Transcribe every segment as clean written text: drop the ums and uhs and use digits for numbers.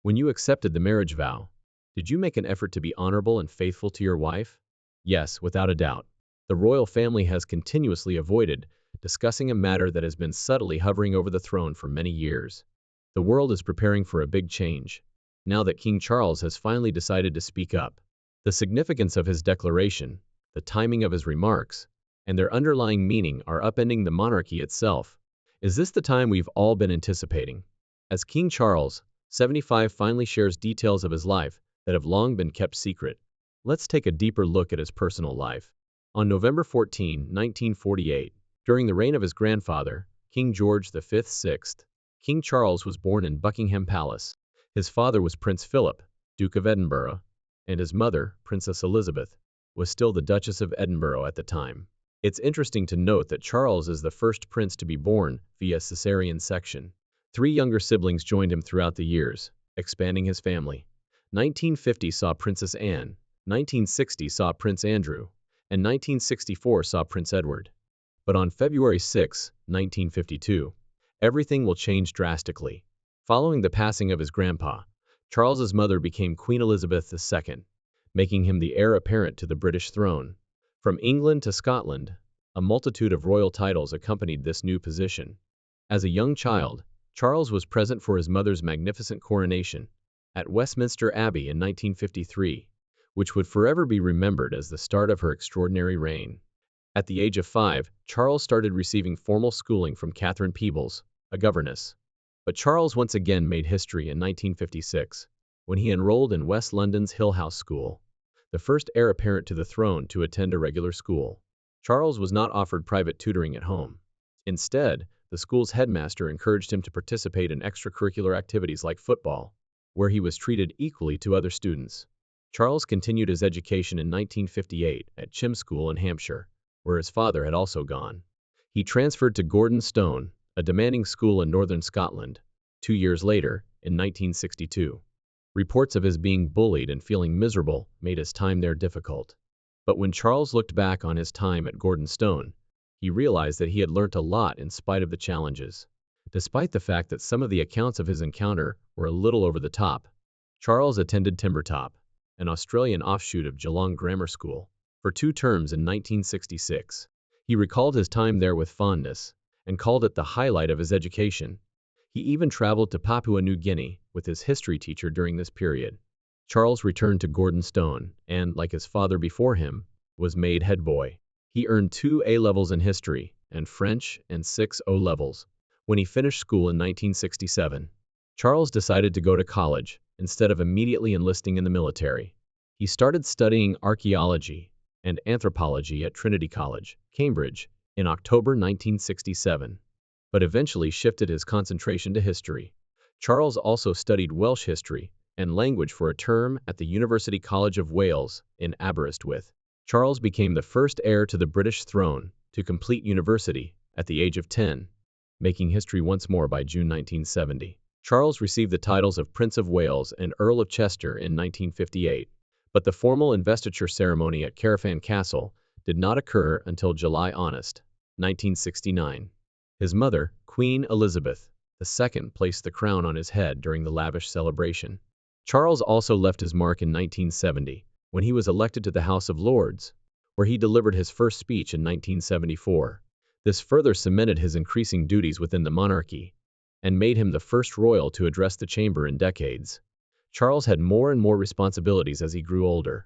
When you accepted the marriage vow, did you make an effort to be honorable and faithful to your wife? Yes, without a doubt. The royal family has continuously avoided discussing a matter that has been subtly hovering over the throne for many years. The world is preparing for a big change, now that King Charles has finally decided to speak up. The significance of his declaration, the timing of his remarks, and their underlying meaning are upending the monarchy itself. Is this the time we've all been anticipating? As King Charles, 75, finally shares details of his life that have long been kept secret, let's take a deeper look at his personal life. On November 14, 1948, during the reign of his grandfather, King George V, King Charles was born in Buckingham Palace. His father was Prince Philip, Duke of Edinburgh, and his mother, Princess Elizabeth, was still the Duchess of Edinburgh at the time. It's interesting to note that Charles is the first prince to be born via cesarean section. 3 younger siblings joined him throughout the years, expanding his family. 1950 saw Princess Anne, 1960 saw Prince Andrew, and 1964 saw Prince Edward. But on February 6, 1952, everything will change drastically. Following the passing of his grandpa, Charles's mother became Queen Elizabeth II, making him the heir apparent to the British throne. From England to Scotland, a multitude of royal titles accompanied this new position. As a young child, Charles was present for his mother's magnificent coronation at Westminster Abbey in 1953, which would forever be remembered as the start of her extraordinary reign. At the age of 5, Charles started receiving formal schooling from Catherine Peebles, a governess. But Charles once again made history in 1956, when he enrolled in West London's Hill House School, the first heir apparent to the throne to attend a regular school. Charles was not offered private tutoring at home. Instead, the school's headmaster encouraged him to participate in extracurricular activities like football, where he was treated equally to other students. Charles continued his education in 1958 at Chim School in Hampshire, where his father had also gone. He transferred to Gordon Stone, a demanding school in northern Scotland, 2 years later, in 1962. Reports of his being bullied and feeling miserable made his time there difficult. But when Charles looked back on his time at Gordon Stone, he realized that he had learnt a lot in spite of the challenges. Despite the fact that some of the accounts of his encounter were a little over the top, Charles attended Timbertop, an Australian offshoot of Geelong Grammar School, for 2 terms in 1966. He recalled his time there with fondness and called it the highlight of his education. He even traveled to Papua New Guinea with his history teacher during this period. Charles returned to Gordon Stone and, like his father before him, was made head boy. He earned 2 A-levels in history and French and 6 O-levels. When he finished school in 1967, Charles decided to go to college instead of immediately enlisting in the military. He started studying archaeology and anthropology at Trinity College, Cambridge, in October 1967, but eventually shifted his concentration to history. Charles also studied Welsh history and language for a term at the University College of Wales in Aberystwyth. Charles became the first heir to the British throne to complete university at the age of 10, making history once more by June 1970. Charles received the titles of Prince of Wales and Earl of Chester in 1958, but the formal investiture ceremony at Caravan Castle did not occur until July 1969. His mother, Queen Elizabeth II, placed the crown on his head during the lavish celebration. Charles also left his mark in 1970, when he was elected to the House of Lords, where he delivered his first speech in 1974. This further cemented his increasing duties within the monarchy and made him the first royal to address the chamber in decades. Charles had more and more responsibilities as he grew older.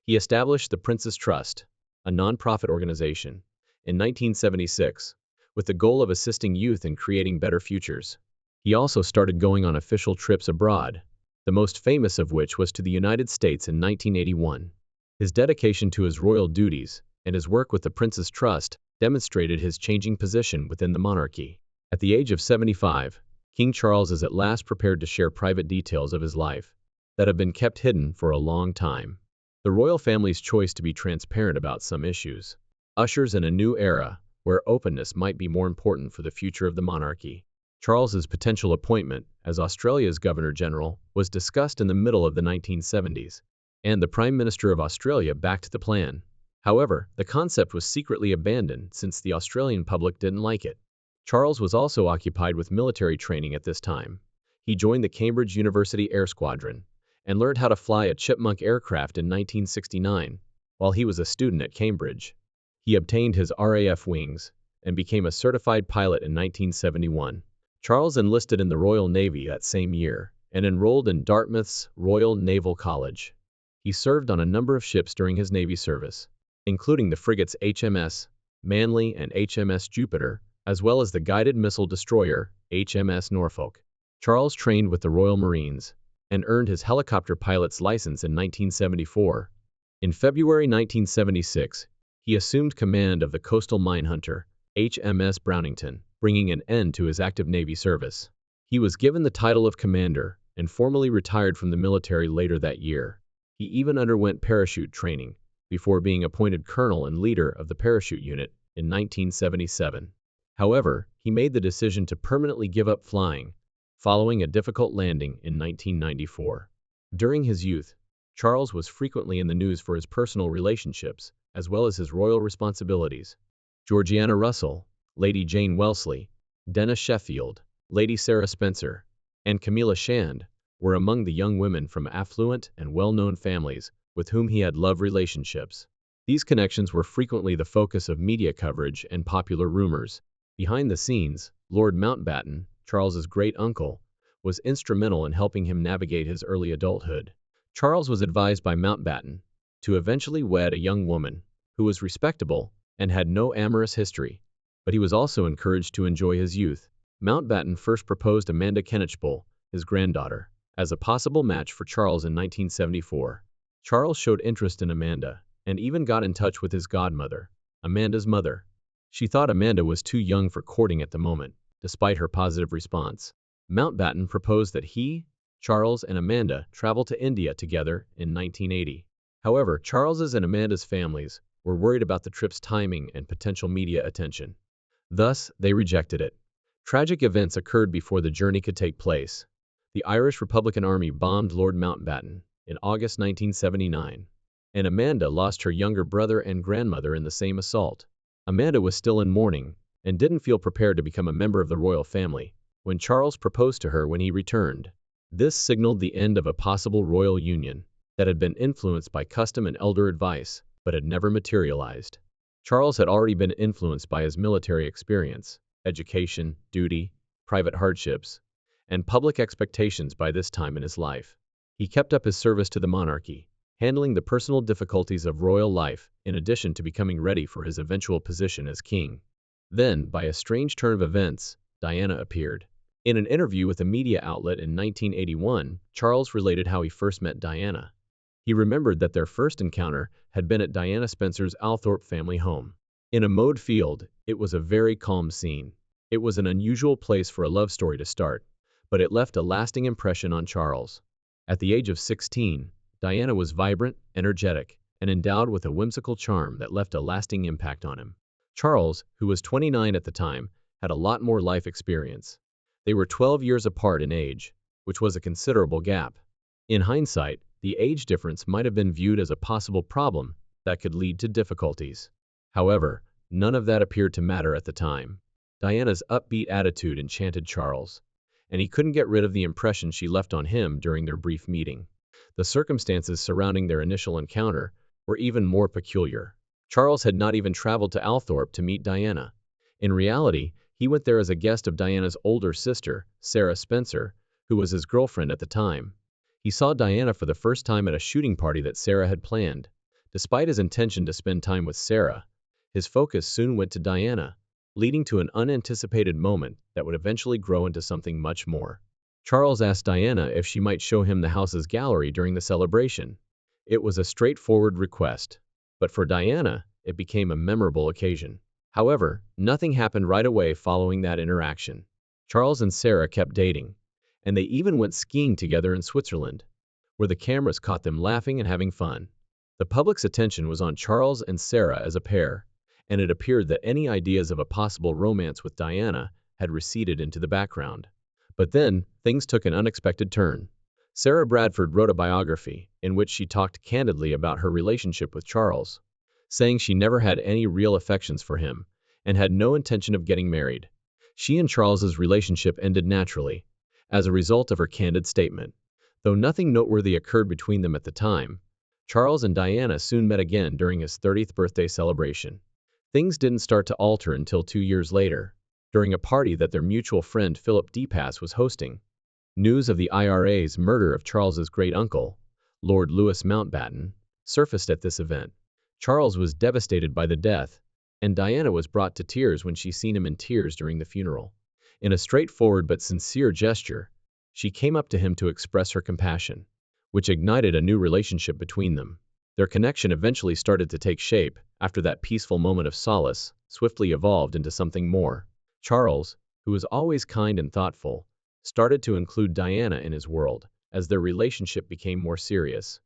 He established the Prince's Trust, a non-profit organization, in 1976, with the goal of assisting youth in creating better futures. He also started going on official trips abroad, the most famous of which was to the United States in 1981. His dedication to his royal duties and his work with the Prince's Trust demonstrated his changing position within the monarchy. At the age of 75, King Charles is at last prepared to share private details of his life that have been kept hidden for a long time. The royal family's choice to be transparent about some issues ushers in a new era where openness might be more important for the future of the monarchy. Charles's potential appointment as Australia's Governor-General was discussed in the middle of the 1970s, and the Prime Minister of Australia backed the plan. However, the concept was secretly abandoned since the Australian public didn't like it. Charles was also occupied with military training at this time. He joined the Cambridge University Air Squadron and learned how to fly a Chipmunk aircraft in 1969 while he was a student at Cambridge. He obtained his RAF wings and became a certified pilot in 1971. Charles enlisted in the Royal Navy that same year and enrolled in Dartmouth's Royal Naval College. He served on a number of ships during his Navy service, including the frigates HMS Manly and HMS Jupiter, as well as the guided missile destroyer HMS Norfolk. Charles trained with the Royal Marines and earned his helicopter pilot's license in 1974. In February 1976, he assumed command of the coastal minehunter HMS Brownington, bringing an end to his active Navy service. He was given the title of commander and formally retired from the military later that year. He even underwent parachute training before being appointed colonel and leader of the parachute unit in 1977. However, he made the decision to permanently give up flying following a difficult landing in 1994. During his youth, Charles was frequently in the news for his personal relationships as well as his royal responsibilities. Georgiana Russell, Lady Jane Wellesley, Dennis Sheffield, Lady Sarah Spencer, and Camilla Shand were among the young women from affluent and well-known families with whom he had love relationships. These connections were frequently the focus of media coverage and popular rumors. Behind the scenes, Lord Mountbatten, Charles's great-uncle, was instrumental in helping him navigate his early adulthood. Charles was advised by Mountbatten to eventually wed a young woman who was respectable and had no amorous history, but he was also encouraged to enjoy his youth. Mountbatten first proposed Amanda Kenachbull, his granddaughter, as a possible match for Charles in 1974. Charles showed interest in Amanda and even got in touch with his godmother, Amanda's mother. She thought Amanda was too young for courting at the moment, despite her positive response. Mountbatten proposed that he, Charles, and Amanda travel to India together in 1980. However, Charles's and Amanda's families were worried about the trip's timing and potential media attention. Thus, they rejected it. Tragic events occurred before the journey could take place. The Irish Republican Army bombed Lord Mountbatten in August 1979, and Amanda lost her younger brother and grandmother in the same assault. Amanda was still in mourning and didn't feel prepared to become a member of the royal family when Charles proposed to her when he returned. This signaled the end of a possible royal union that had been influenced by custom and elder advice, but had never materialized. Charles had already been influenced by his military experience, education, duty, private hardships, and public expectations by this time in his life. He kept up his service to the monarchy, handling the personal difficulties of royal life in addition to becoming ready for his eventual position as king. Then, by a strange turn of events, Diana appeared. In an interview with a media outlet in 1981, Charles related how he first met Diana. He remembered that their first encounter had been at Diana Spencer's Althorpe family home. In a mowed field, it was a very calm scene. It was an unusual place for a love story to start, but it left a lasting impression on Charles. At the age of 16, Diana was vibrant, energetic, and endowed with a whimsical charm that left a lasting impact on him. Charles, who was 29 at the time, had a lot more life experience. They were 12 years apart in age, which was a considerable gap. In hindsight, the age difference might have been viewed as a possible problem that could lead to difficulties. However, none of that appeared to matter at the time. Diana's upbeat attitude enchanted Charles, and he couldn't get rid of the impression she left on him during their brief meeting. The circumstances surrounding their initial encounter were even more peculiar. Charles had not even traveled to Althorpe to meet Diana. In reality, he went there as a guest of Diana's older sister, Sarah Spencer, who was his girlfriend at the time. He saw Diana for the first time at a shooting party that Sarah had planned. Despite his intention to spend time with Sarah, his focus soon went to Diana, leading to an unanticipated moment that would eventually grow into something much more. Charles asked Diana if she might show him the house's gallery during the celebration. It was a straightforward request, but for Diana, it became a memorable occasion. However, nothing happened right away following that interaction. Charles and Sarah kept dating, and they even went skiing together in Switzerland, where the cameras caught them laughing and having fun. The public's attention was on Charles and Sarah as a pair, and it appeared that any ideas of a possible romance with Diana had receded into the background. But then, things took an unexpected turn. Sarah Bradford wrote a biography in which she talked candidly about her relationship with Charles, saying she never had any real affections for him and had no intention of getting married. She and Charles's relationship ended naturally, as a result of her candid statement. Though nothing noteworthy occurred between them at the time, Charles and Diana soon met again during his 30th birthday celebration. Things didn't start to alter until 2 years later, during a party that their mutual friend Philip Depass was hosting. News of the IRA's murder of Charles's great-uncle, Lord Louis Mountbatten, surfaced at this event. Charles was devastated by the death, and Diana was brought to tears when she seen him in tears during the funeral. In a straightforward but sincere gesture, she came up to him to express her compassion, which ignited a new relationship between them. Their connection eventually started to take shape after that peaceful moment of solace swiftly evolved into something more. Charles, who was always kind and thoughtful, started to include Diana in his world as their relationship became more serious.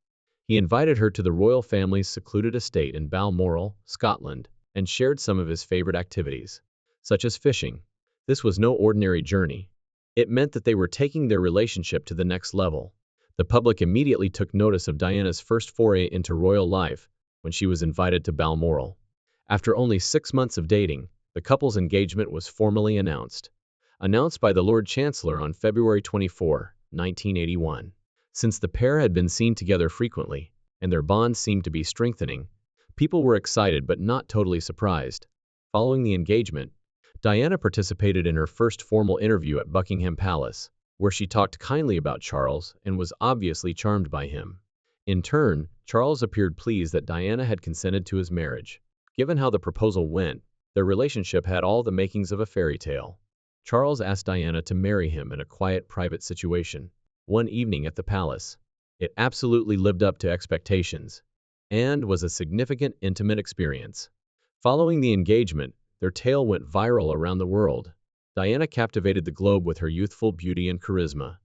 He invited her to the royal family's secluded estate in Balmoral, Scotland, and shared some of his favorite activities, such as fishing. This was no ordinary journey. It meant that they were taking their relationship to the next level. The public immediately took notice of Diana's first foray into royal life when she was invited to Balmoral. After only 6 months of dating, the couple's engagement was formally announced by the Lord Chancellor on February 24, 1981. Since the pair had been seen together frequently, and their bond seemed to be strengthening, people were excited but not totally surprised. Following the engagement, Diana participated in her first formal interview at Buckingham Palace, where she talked kindly about Charles and was obviously charmed by him. In turn, Charles appeared pleased that Diana had consented to his marriage. Given how the proposal went, their relationship had all the makings of a fairy tale. Charles asked Diana to marry him in a quiet, private situation, one evening at the palace. It absolutely lived up to expectations, and was a significant, intimate experience. Following the engagement, their tale went viral around the world. Diana captivated the globe with her youthful beauty and charisma.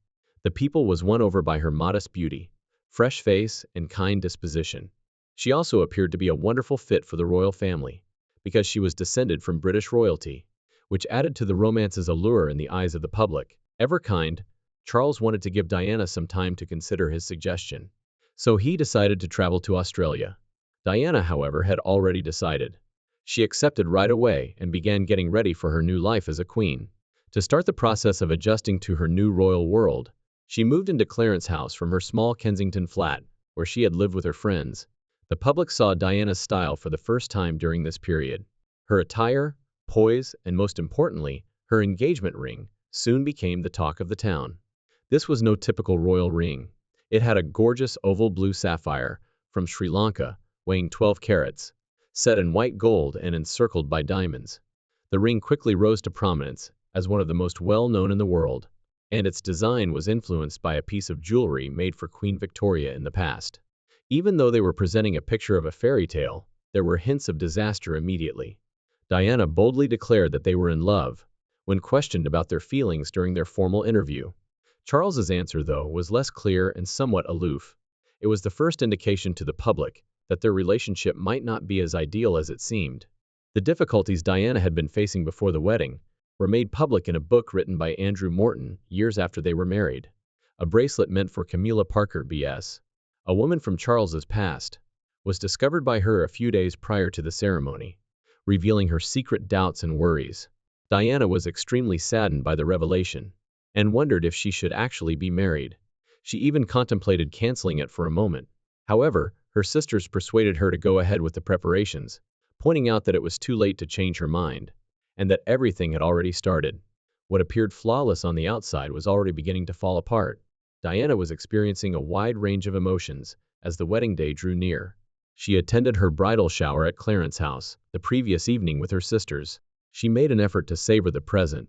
The people was won over by her modest beauty, fresh face, and kind disposition. She also appeared to be a wonderful fit for the royal family, because she was descended from British royalty, which added to the romance's allure in the eyes of the public. Ever kind, Charles wanted to give Diana some time to consider his suggestion, so he decided to travel to Australia. Diana, however, had already decided. She accepted right away and began getting ready for her new life as a queen. To start the process of adjusting to her new royal world, she moved into Clarence House from her small Kensington flat, where she had lived with her friends. The public saw Diana's style for the first time during this period. Her attire, poise, and most importantly, her engagement ring, soon became the talk of the town. This was no typical royal ring. It had a gorgeous oval blue sapphire from Sri Lanka, weighing 12 carats, set in white gold and encircled by diamonds. The ring quickly rose to prominence as one of the most well-known in the world, and its design was influenced by a piece of jewelry made for Queen Victoria in the past. Even though they were presenting a picture of a fairy tale, there were hints of disaster immediately. Diana boldly declared that they were in love, when questioned about their feelings during their formal interview. Charles's answer, though, was less clear and somewhat aloof. It was the first indication to the public that their relationship might not be as ideal as it seemed. The difficulties Diana had been facing before the wedding were made public in a book written by Andrew Morton years after they were married. A bracelet meant for Camilla Parker B.S., a woman from Charles's past, was discovered by her a few days prior to the ceremony, revealing her secret doubts and worries. Diana was extremely saddened by the revelation and wondered if she should actually be married. She even contemplated canceling it for a moment. However, her sisters persuaded her to go ahead with the preparations, pointing out that it was too late to change her mind, and that everything had already started. What appeared flawless on the outside was already beginning to fall apart. Diana was experiencing a wide range of emotions as the wedding day drew near. She attended her bridal shower at Clarence House the previous evening with her sisters. She made an effort to savor the present,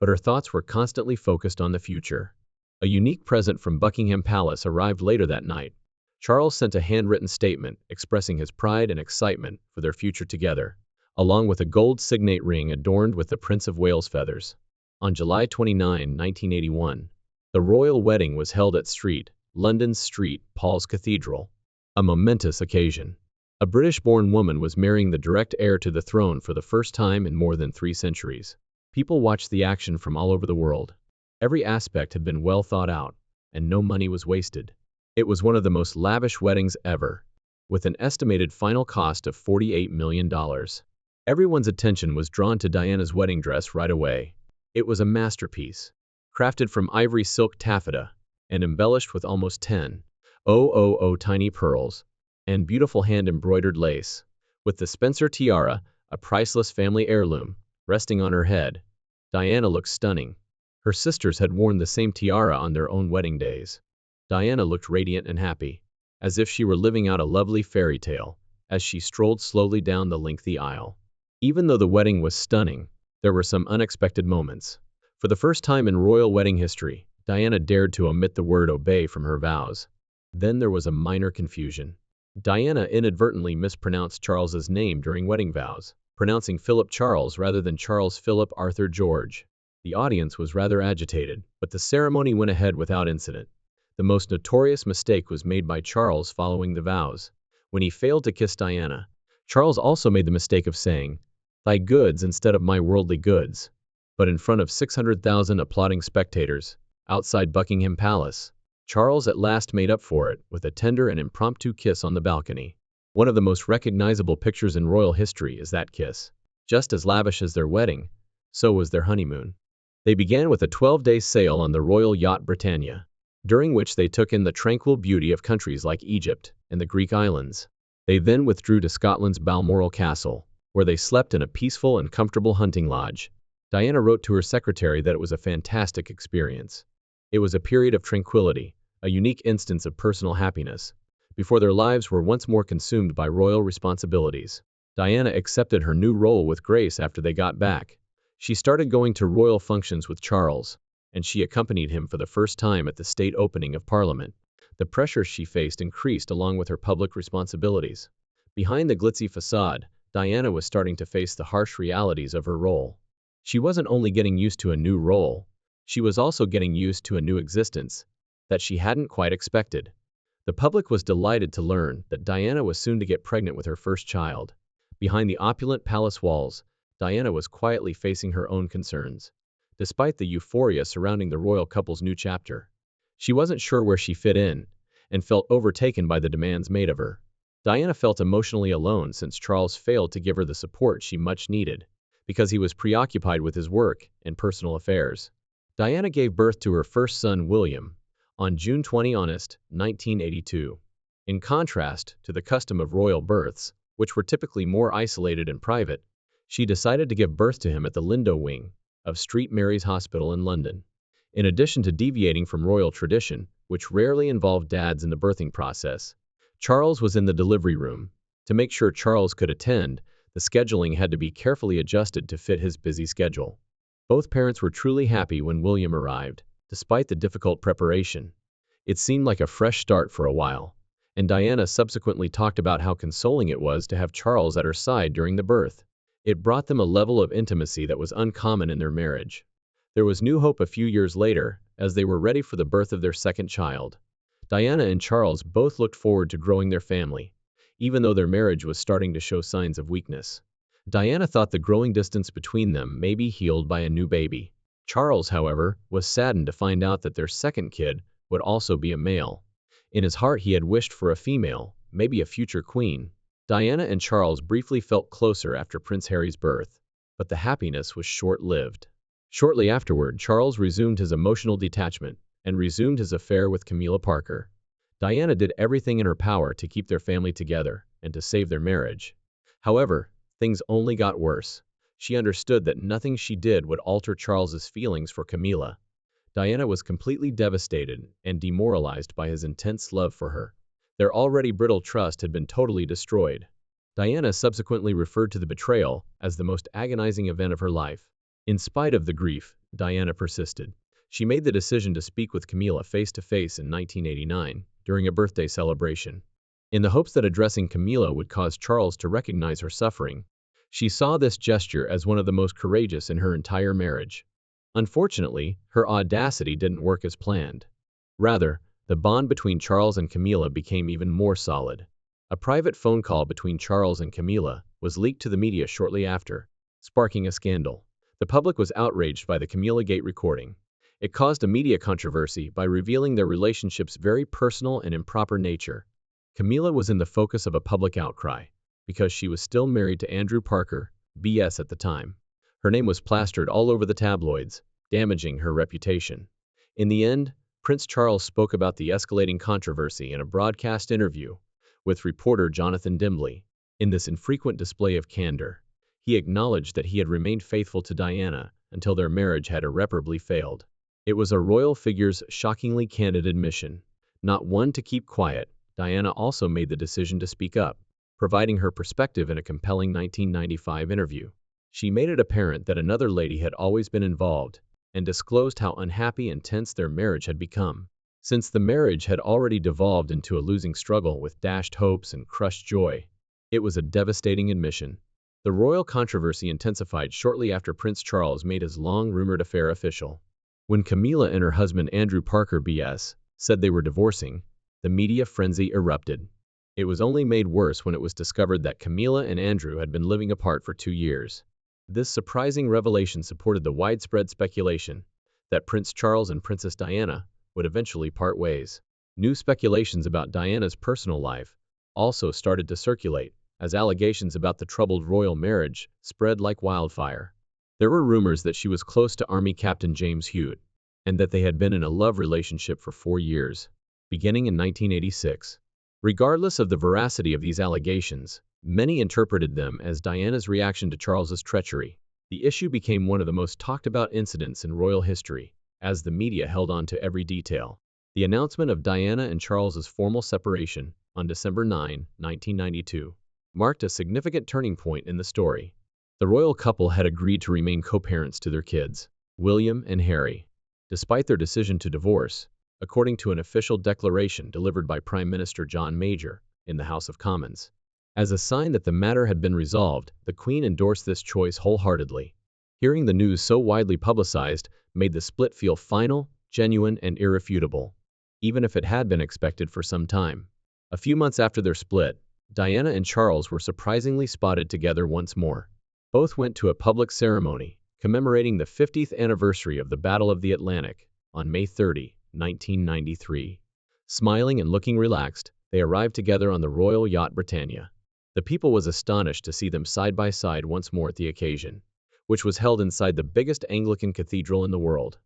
but her thoughts were constantly focused on the future. A unique present from Buckingham Palace arrived later that night. Charles sent a handwritten statement expressing his pride and excitement for their future together, along with a gold signet ring adorned with the Prince of Wales feathers. On July 29, 1981, the royal wedding was held at London's St. Paul's Cathedral, a momentous occasion. A British-born woman was marrying the direct heir to the throne for the first time in more than 3 centuries. People watched the action from all over the world. Every aspect had been well thought out, and no money was wasted. It was one of the most lavish weddings ever, with an estimated final cost of $48 million. Everyone's attention was drawn to Diana's wedding dress right away. It was a masterpiece, crafted from ivory silk taffeta and embellished with almost 10,000 tiny pearls and beautiful hand-embroidered lace. With the Spencer tiara, a priceless family heirloom, resting on her head, Diana looked stunning. Her sisters had worn the same tiara on their own wedding days. Diana looked radiant and happy, as if she were living out a lovely fairy tale, as she strolled slowly down the lengthy aisle. Even though the wedding was stunning, there were some unexpected moments. For the first time in royal wedding history, Diana dared to omit the word obey from her vows. Then there was a minor confusion. Diana inadvertently mispronounced Charles's name during wedding vows, pronouncing Philip Charles rather than Charles Philip Arthur George. The audience was rather agitated, but the ceremony went ahead without incident. The most notorious mistake was made by Charles following the vows. When he failed to kiss Diana, Charles also made the mistake of saying, "Thy goods" instead of "my worldly goods." But in front of 600,000 applauding spectators, outside Buckingham Palace, Charles at last made up for it with a tender and impromptu kiss on the balcony. One of the most recognizable pictures in royal history is that kiss. Just as lavish as their wedding, so was their honeymoon. They began with a 12-day sail on the royal yacht Britannia, during which they took in the tranquil beauty of countries like Egypt and the Greek islands. They then withdrew to Scotland's Balmoral Castle, where they slept in a peaceful and comfortable hunting lodge. Diana wrote to her secretary that it was a fantastic experience. It was a period of tranquility, a unique instance of personal happiness, before their lives were once more consumed by royal responsibilities. Diana accepted her new role with grace after they got back. She started going to royal functions with Charles, and she accompanied him for the first time at the state opening of Parliament. The pressure she faced increased along with her public responsibilities. Behind the glitzy facade, Diana was starting to face the harsh realities of her role. She wasn't only getting used to a new role, she was also getting used to a new existence that she hadn't quite expected. The public was delighted to learn that Diana was soon to get pregnant with her first child. Behind the opulent palace walls, Diana was quietly facing her own concerns. Despite the euphoria surrounding the royal couple's new chapter, she wasn't sure where she fit in and felt overtaken by the demands made of her. Diana felt emotionally alone since Charles failed to give her the support she much needed, because he was preoccupied with his work and personal affairs. Diana gave birth to her first son, William, on June 20, 1982. In contrast to the custom of royal births, which were typically more isolated and private, she decided to give birth to him at the Lindo wing of St. Mary's Hospital in London. In addition to deviating from royal tradition, which rarely involved dads in the birthing process, Charles was in the delivery room. To make sure Charles could attend, the scheduling had to be carefully adjusted to fit his busy schedule. Both parents were truly happy when William arrived, despite the difficult preparation. It seemed like a fresh start for a while, and Diana subsequently talked about how consoling it was to have Charles at her side during the birth. It brought them a level of intimacy that was uncommon in their marriage. There was new hope a few years later, as they were ready for the birth of their second child. Diana and Charles both looked forward to growing their family, even though their marriage was starting to show signs of weakness. Diana thought the growing distance between them may be healed by a new baby. Charles, however, was saddened to find out that their second kid would also be a male. In his heart he had wished for a female, maybe a future queen. Diana and Charles briefly felt closer after Prince Harry's birth, but the happiness was short-lived. Shortly afterward, Charles resumed his emotional detachment and resumed his affair with Camilla Parker. Diana did everything in her power to keep their family together and to save their marriage. However, things only got worse. She understood that nothing she did would alter Charles's feelings for Camilla. Diana was completely devastated and demoralized by his intense love for her. Their already brittle trust had been totally destroyed. Diana subsequently referred to the betrayal as the most agonizing event of her life. In spite of the grief, Diana persisted. She made the decision to speak with Camilla face-to-face in 1989 during a birthday celebration. In the hopes that addressing Camilla would cause Charles to recognize her suffering, she saw this gesture as one of the most courageous in her entire marriage. Unfortunately, her audacity didn't work as planned. Rather, the bond between Charles and Camilla became even more solid. A private phone call between Charles and Camilla was leaked to the media shortly after, sparking a scandal. The public was outraged by the Camilla Gate recording. It caused a media controversy by revealing their relationship's very personal and improper nature. Camilla was in the focus of a public outcry because she was still married to Andrew Parker, BS at the time. Her name was plastered all over the tabloids, damaging her reputation. In the end, Prince Charles spoke about the escalating controversy in a broadcast interview with reporter Jonathan Dimbley. In this infrequent display of candor, he acknowledged that he had remained faithful to Diana until their marriage had irreparably failed. It was a royal figure's shockingly candid admission. Not one to keep quiet, Diana also made the decision to speak up, providing her perspective in a compelling 1995 interview. She made it apparent that another lady had always been involved, and disclosed how unhappy and tense their marriage had become. Since the marriage had already devolved into a losing struggle with dashed hopes and crushed joy, it was a devastating admission. The royal controversy intensified shortly after Prince Charles made his long-rumored affair official. When Camilla and her husband Andrew Parker B.S. said they were divorcing, the media frenzy erupted. It was only made worse when it was discovered that Camilla and Andrew had been living apart for 2 years. This surprising revelation supported the widespread speculation that Prince Charles and Princess Diana would eventually part ways. New speculations about Diana's personal life also started to circulate, as allegations about the troubled royal marriage spread like wildfire. There were rumors that she was close to Army Captain James Hewitt, and that they had been in a love relationship for 4 years, beginning in 1986. Regardless of the veracity of these allegations, many interpreted them as Diana's reaction to Charles's treachery. The issue became one of the most talked about incidents in royal history, as the media held on to every detail. The announcement of Diana and Charles's formal separation on December 9, 1992, marked a significant turning point in the story. The royal couple had agreed to remain co-parents to their kids, William and Harry, despite their decision to divorce, according to an official declaration delivered by Prime Minister John Major in the House of Commons. As a sign that the matter had been resolved, the Queen endorsed this choice wholeheartedly. Hearing the news so widely publicized made the split feel final, genuine, and irrefutable, even if it had been expected for some time. A few months after their split, Diana and Charles were surprisingly spotted together once more. Both went to a public ceremony commemorating the 50th anniversary of the Battle of the Atlantic on May 30, 1993. Smiling and looking relaxed, they arrived together on the royal yacht Britannia. The people was astonished to see them side by side once more at the occasion, which was held inside the biggest Anglican cathedral in the world.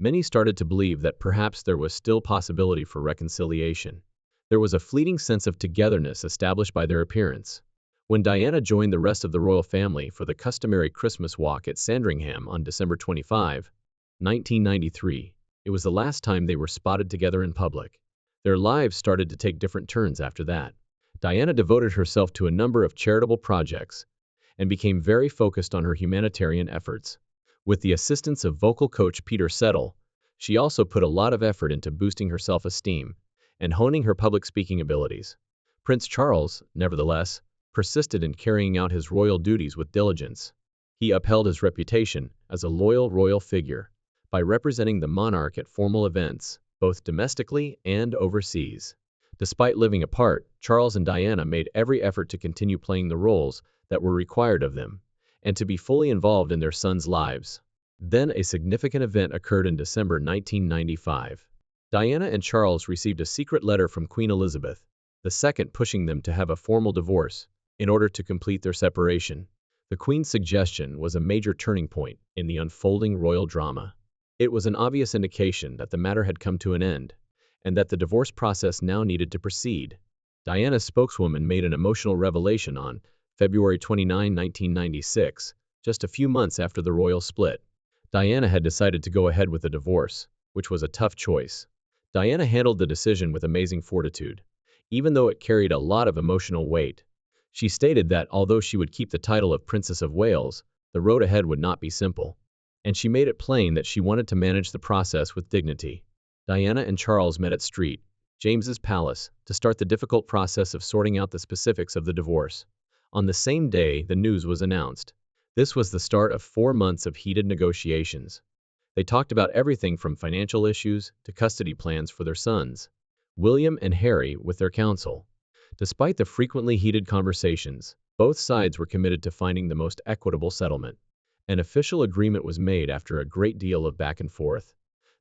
Many started to believe that perhaps there was still possibility for reconciliation. There was a fleeting sense of togetherness established by their appearance. When Diana joined the rest of the royal family for the customary Christmas walk at Sandringham on December 25, 1993, it was the last time they were spotted together in public. Their lives started to take different turns after that. Diana devoted herself to a number of charitable projects and became very focused on her humanitarian efforts. With the assistance of vocal coach Peter Settle, she also put a lot of effort into boosting her self-esteem and honing her public speaking abilities. Prince Charles, nevertheless, persisted in carrying out his royal duties with diligence. He upheld his reputation as a loyal royal figure by representing the monarch at formal events, both domestically and overseas. Despite living apart, Charles and Diana made every effort to continue playing the roles that were required of them, and to be fully involved in their sons' lives. Then a significant event occurred in December 1995. Diana and Charles received a secret letter from Queen Elizabeth II pushing them to have a formal divorce in order to complete their separation. The Queen's suggestion was a major turning point in the unfolding royal drama. It was an obvious indication that the matter had come to an end, and that the divorce process now needed to proceed. Diana's spokeswoman made an emotional revelation on February 29, 1996, just a few months after the royal split. Diana had decided to go ahead with the divorce, which was a tough choice. Diana handled the decision with amazing fortitude, even though it carried a lot of emotional weight. She stated that although she would keep the title of Princess of Wales, the road ahead would not be simple, and she made it plain that she wanted to manage the process with dignity. Diana and Charles met at St. James's Palace to start the difficult process of sorting out the specifics of the divorce. On the same day the news was announced. This was the start of 4 months of heated negotiations. They talked about everything from financial issues to custody plans for their sons, William and Harry, with their counsel. Despite the frequently heated conversations, both sides were committed to finding the most equitable settlement. An official agreement was made after a great deal of back and forth.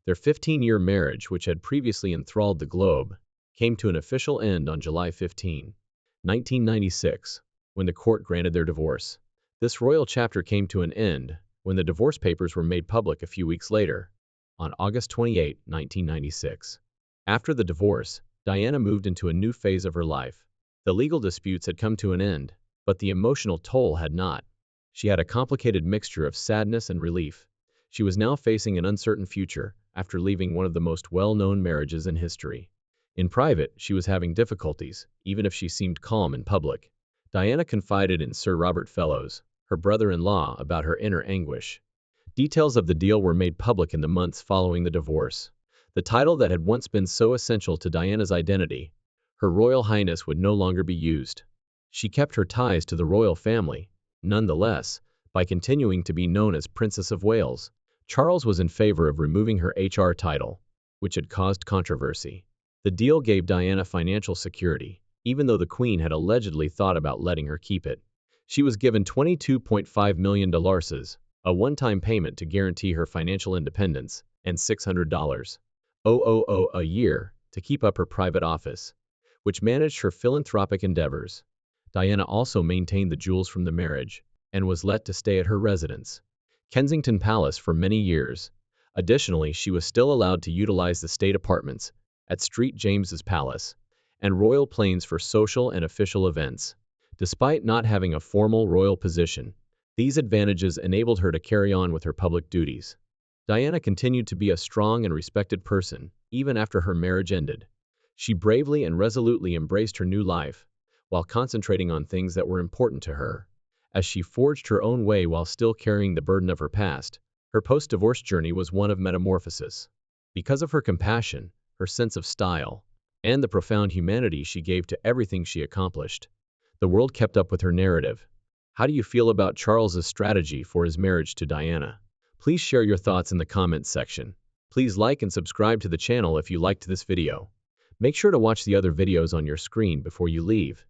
Their 15-year marriage, which had previously enthralled the globe, came to an official end on July 15, 1996, when the court granted their divorce. This royal chapter came to an end when the divorce papers were made public a few weeks later. on August 28, 1996. After the divorce, Diana moved into a new phase of her life. The legal disputes had come to an end, but the emotional toll had not. She had a complicated mixture of sadness and relief. She was now facing an uncertain future after leaving one of the most well-known marriages in history. In private, she was having difficulties, even if she seemed calm in public. Diana confided in Sir Robert Fellows, her brother-in-law, about her inner anguish. Details of the deal were made public in the months following the divorce. The title that had once been so essential to Diana's identity, Her Royal Highness, would no longer be used. She kept her ties to the royal family, nonetheless, by continuing to be known as Princess of Wales. Charles was in favor of removing her HR title, which had caused controversy. The deal gave Diana financial security, even though the Queen had allegedly thought about letting her keep it. She was given $22.5 million, a one-time payment to guarantee her financial independence, and $600,000 a year to keep up her private office, which managed her philanthropic endeavors. Diana also maintained the jewels from the marriage and was let to stay at her residence, Kensington Palace, for many years. Additionally, she was still allowed to utilize the state apartments at St. James's Palace and Royal Plains for social and official events. Despite not having a formal royal position, these advantages enabled her to carry on with her public duties. Diana continued to be a strong and respected person, even after her marriage ended. She bravely and resolutely embraced her new life, while concentrating on things that were important to her. As she forged her own way while still carrying the burden of her past, her post-divorce journey was one of metamorphosis. Because of her compassion, her sense of style, and the profound humanity she gave to everything she accomplished, the world kept up with her narrative. How do you feel about Charles's strategy for his marriage to Diana? Please share your thoughts in the comments section. Please like and subscribe to the channel if you liked this video. Make sure to watch the other videos on your screen before you leave.